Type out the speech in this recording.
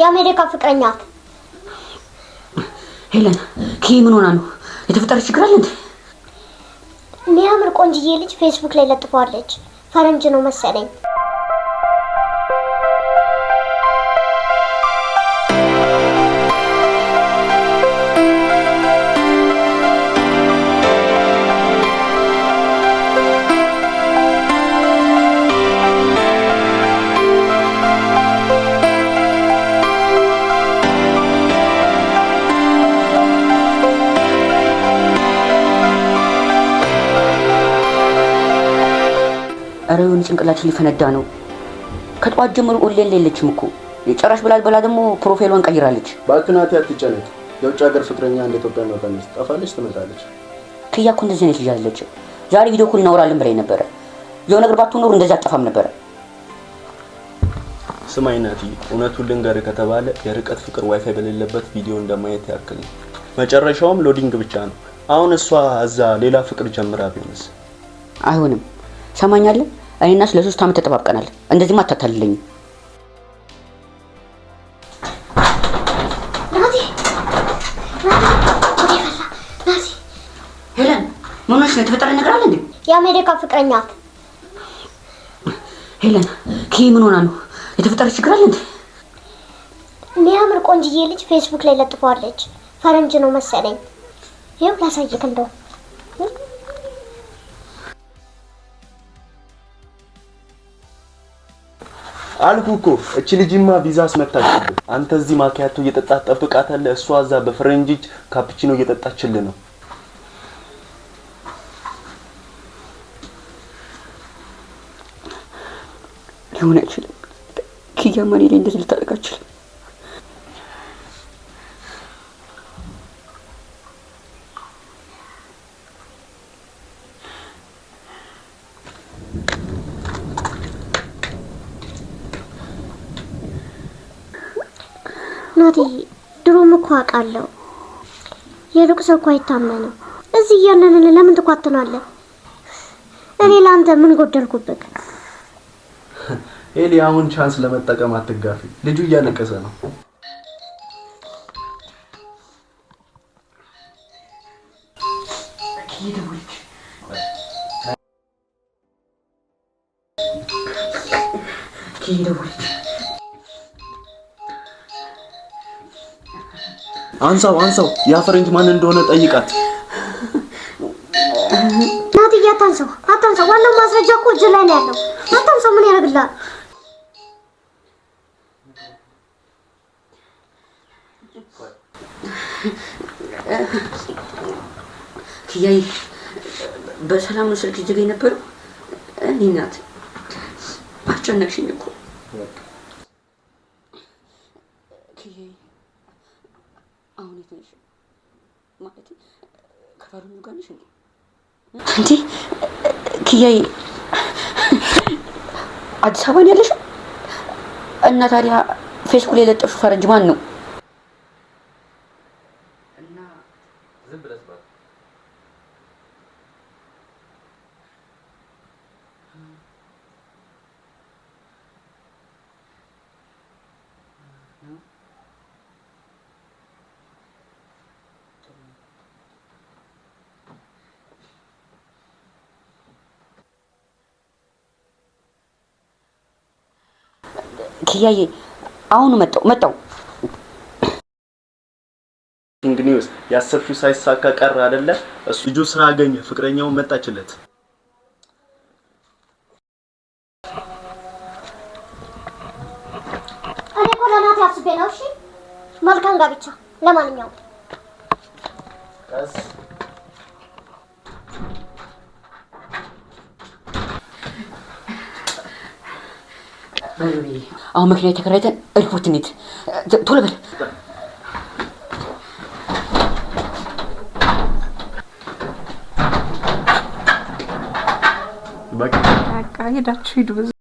የአሜሪካ ፍቅረኛ ሄለን ምን ሆና ነው? የተፈጠረ ችግር አለ እንዴ? የሚያምር ቆንጅዬ ልጅ ፌስቡክ ላይ ለጥፈዋለች። ፈረንጅ ነው መሰለኝ። አሬውን ጭንቅላችን ሊፈነዳ ነው። ከጧት ጀምሮ ኦንላይን ላይ የለችም እኮ የጨራሽ ብላ ደግሞ ፕሮፋይሏን ቀይራለች። ባክናት አትጨነቅ። የውጭ ሀገር ፍቅረኛ እንደ ኢትዮጵያ ነው ታንስ ጠፋለች ትመጣለች። ክያ እኮ እንደዚህ አይነት ልጅ አለች። ዛሬ ቪዲዮ ኮል እናወራለን ብላኝ ነበር። የሆነ ነገር ባትኖር እንደዛ አጠፋም ነበር። ስማኝ ናቲ፣ እውነቱን ልንገርህ ከተባለ የርቀት ፍቅር ዋይፋይ በሌለበት ቪዲዮ እንደማየት ያክል ነው። መጨረሻውም ሎዲንግ ብቻ ነው። አሁን እሷ እዛ ሌላ ፍቅር ጀምራ ቢሆንስ? አይሆንም። ሰማኛለህ? እኔና ለ3 አመት ተጠባብቀናል። እንደዚህማ አታታልልኝ። ሄለን ምን ሆነሽ ነው? የተፈጠረ ነገር አለ እንዴ? የአሜሪካ ፍቅረኛ ሄለን ምን ሆና ነው? የተፈጠረ ችግር አለ እንዴ? የሚያምር ቆንጅዬ ልጅ ፌስቡክ ላይ ለጥፈዋለች። ፈረንጅ ነው መሰለኝ። ይኸው ላሳይክ እንደው አልኩኮ እቺ ልጅማ ቪዛ አስመታችልህ። አንተ እዚህ ማኪያቶ እየጠጣህ ጠብቃታለህ። እሷ እዛ በፍሬንጅ ካፕቺኖ እየጠጣችልህ ነው። ሊሆን አይችልም። ኪያ ማን ላይ እንደዚህ ልታደርግ አትችልም። ናቲ ድሮም እኮ አውቃለሁ። የሩቅ ሰው እኮ አይታመንም። እዚህ እያለን ለምን ትኳትናለህ? እኔ ለአንተ ምን ጎደልኩብህ? ኤሊ አሁን ቻንስ ለመጠቀም አትጋፊ። ልጁ እያለቀሰ ነው። አንሳው ያ ፈረንጅ ማን እንደሆነ ጠይቃት። ናቲ አታንሳው። ዋናው ማስረጃ እኮ እጅ ላይ ነው ያለው። አታንሳው። ምን ያደርግልሃል? ኪያዬ በሰላም ነው ስልክ ይዘጋኝ ነበር። እኔ ናት አስጨነቅሽኝ እኮ ኪያዬ። አሁን የት ነሽ? ማለት ከፋሩኑ ጋር ነሽ እንዴ? እንዴ ኪያዬ አዲስ አበባ ነው ያለሽው? እና ታዲያ ፌስቡክ ላይ የለጠፍሽው ፈረንጅ ማን ነው? እና ዝም ብለሽ ባል ኪያዬ አሁን መጣው። ኒውስ ያሰብሽው ሳይሳካ ቀረ አይደለ? እሱ ልጁ ስራ አገኘ፣ ፍቅረኛው መጣችለት። እኔ እኮ ለናቲ አስቤ ነው። እሺ መልካም ጋብቻ። ለማንኛውም አሁን መኪና ተከራይተን ኤርፖርት እንሂድ። ቶሎ በል። በቃ ሄዳችሁ ሂዱ።